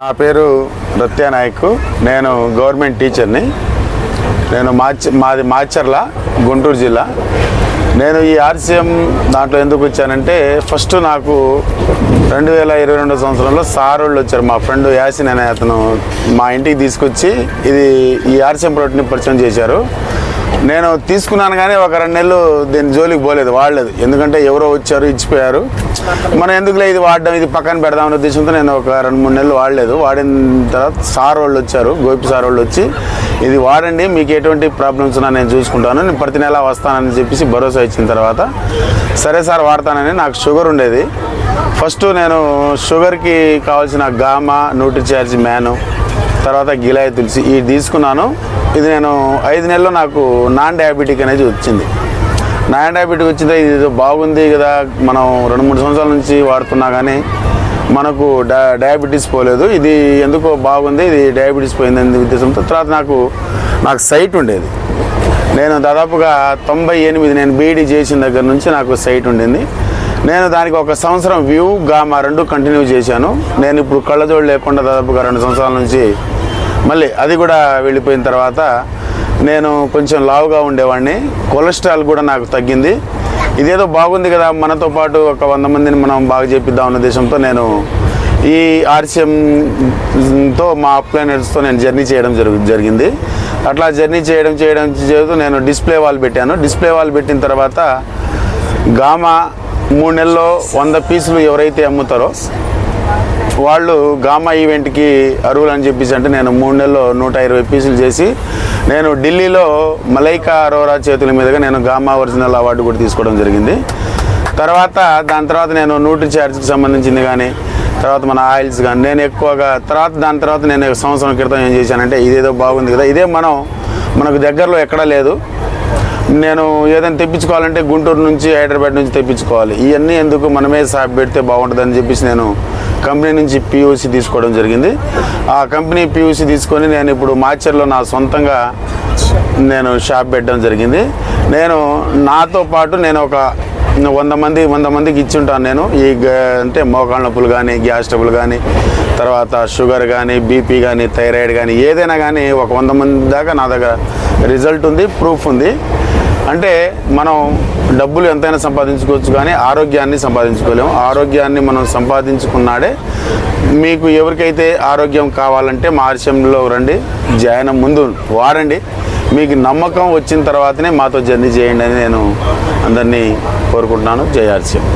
నా పేరు రత్యా నాయక్. నేను గవర్నమెంట్ టీచర్ని. నేను మాది మాచర్ల, గుంటూరు జిల్లా. నేను ఈ ఆర్సీఎం దాంట్లో ఎందుకు వచ్చానంటే, ఫస్ట్ నాకు 2022 సంవత్సరంలో సార్ వాళ్ళు వచ్చారు. మా ఫ్రెండ్ యాసిన్ అనే అతను మా ఇంటికి తీసుకొచ్చి ఈ ఆర్సీఎం ప్రోడక్ట్ని పరిచయం చేశారు. నేను తీసుకున్నాను కానీ ఒక 2 నెలలు దీని జోలికి పోలేదు, వాడలేదు. ఎందుకంటే ఎవరో వచ్చారు, ఇచ్చిపోయారు. మనం ఎందుకులే ఇది వాడడం, ఇది పక్కన పెడదామనే ఉద్దేశంతో నేను ఒక 2-3 నెలలు వాడలేదు. వాడిన తర్వాత సార్ వాళ్ళు వచ్చారు, గోపి సార్ వాళ్ళు వచ్చి ఇది వాడండి, మీకు ఎటువంటి ప్రాబ్లమ్స్ ఉన్నా నేను చూసుకుంటాను, నేను ప్రతి నెల వస్తానని చెప్పేసి భరోసా ఇచ్చిన తర్వాత సరే సార్ వాడతానని. నాకు షుగర్ ఉండేది. ఫస్ట్ నేను షుగర్కి కావాల్సిన గామా, న్యూట్రిచార్జ్ మ్యాను, తర్వాత గిలాయి తులసి ఇవి తీసుకున్నాను. ఇది నేను 5 నెలల్లో నాకు నాన్ డయాబెటిక్ అనేది వచ్చింది. నాన్ డయాబెటిక్ వచ్చింది. ఇది బాగుంది కదా, మనం 2-3 సంవత్సరాల నుంచి వాడుతున్నా కానీ మనకు డయాబెటీస్ పోలేదు. ఇది ఎందుకో బాగుంది, ఇది డయాబెటీస్ పోయిందని ఉద్దేశంతో. తర్వాత నాకు సైట్ ఉండేది. నేను దాదాపుగా 98 నేను బీఈడీ చేసిన దగ్గర నుంచి నాకు సైట్ ఉండింది. నేను దానికి 1 సంవత్సరం వ్యూ, గామా 2 కంటిన్యూ చేశాను. నేను ఇప్పుడు కళ్ళజోడు లేకుండా దాదాపుగా 2 సంవత్సరాల నుంచి మళ్ళీ అది కూడా వెళ్ళిపోయిన తర్వాత నేను కొంచెం లావుగా ఉండేవాడిని. కొలెస్ట్రాల్ కూడా నాకు తగ్గింది. ఇదేదో బాగుంది కదా, మనతో పాటు ఒక 100 మందిని మనం బాగా చేపిద్దాం అన్న ఉద్దేశంతో నేను ఈ ఆర్సీఎంతో మా అప్లైనర్స్తో నేను జర్నీ చేయడం జరిగింది. అట్లా జర్నీ చేయడం నేను డిస్ప్లే వాల్ పెట్టాను. డిస్ప్లే వాల్ పెట్టిన తర్వాత గామా 3 నెలల్లో 100 పీసులు ఎవరైతే అమ్ముతారో వాళ్ళు గామా ఈవెంట్కి అర్హులు అని చెప్పేసి అంటే నేను 3 నెలల్లో 120 పీసులు చేసి నేను ఢిల్లీలో మలైకా అరోరా చేతుల మీదుగా నేను గామా ఒరిజినల్ అవార్డు కూడా తీసుకోవడం జరిగింది. దాని తర్వాత నేను న్యూట్రిచార్జ్కి సంబంధించింది కానీ, తర్వాత మన ఆయిల్స్ కానీ నేను ఎక్కువగా దాని తర్వాత నేను 1 సంవత్సరం క్రితం ఏం చేశానంటే, ఇదేదో బాగుంది కదా, ఇదే మనకు దగ్గరలో ఎక్కడా లేదు, నేను ఏదైనా తెప్పించుకోవాలంటే గుంటూరు నుంచి, హైదరాబాద్ నుంచి తెప్పించుకోవాలి, ఇవన్నీ ఎందుకు, మనమే షాప్ పెడితే బాగుంటుందని చెప్పేసి నేను కంపెనీ నుంచి పియూసీ తీసుకోవడం జరిగింది. ఆ కంపెనీ పియూసీ తీసుకొని నేను ఇప్పుడు మాచర్లో నా సొంతంగా నేను షాప్ పెట్టడం జరిగింది. నేను నాతో పాటు నేను ఒక 100 మందికి ఇచ్చుంటాను. నేను అంటే మోకాళ్ళ నొప్పులు కానీ, గ్యాస్ ట్రబుల్ కానీ, తర్వాత షుగర్ కానీ, బీపీ కానీ, థైరాయిడ్ కానీ, ఏదైనా కానీ ఒక 100 మంది దాకా నా దగ్గర రిజల్ట్ ఉంది, ప్రూఫ్ ఉంది. అంటే మనం డబ్బులు ఎంతైనా సంపాదించుకోవచ్చు కానీ ఆరోగ్యాన్ని సంపాదించుకోలేము. ఆరోగ్యాన్ని మనం సంపాదించుకున్నాడే. మీకు ఎవరికైతే ఆరోగ్యం కావాలంటే మా ఆర్సీఎంలో రండి, జాయిన్ ముందు వాడండి. మీకు నమ్మకం వచ్చిన తర్వాతనే మాతో జర్నీ చేయండి అని నేను అందరినీ కోరుకుంటున్నాను. జై ఆర్సీఎం.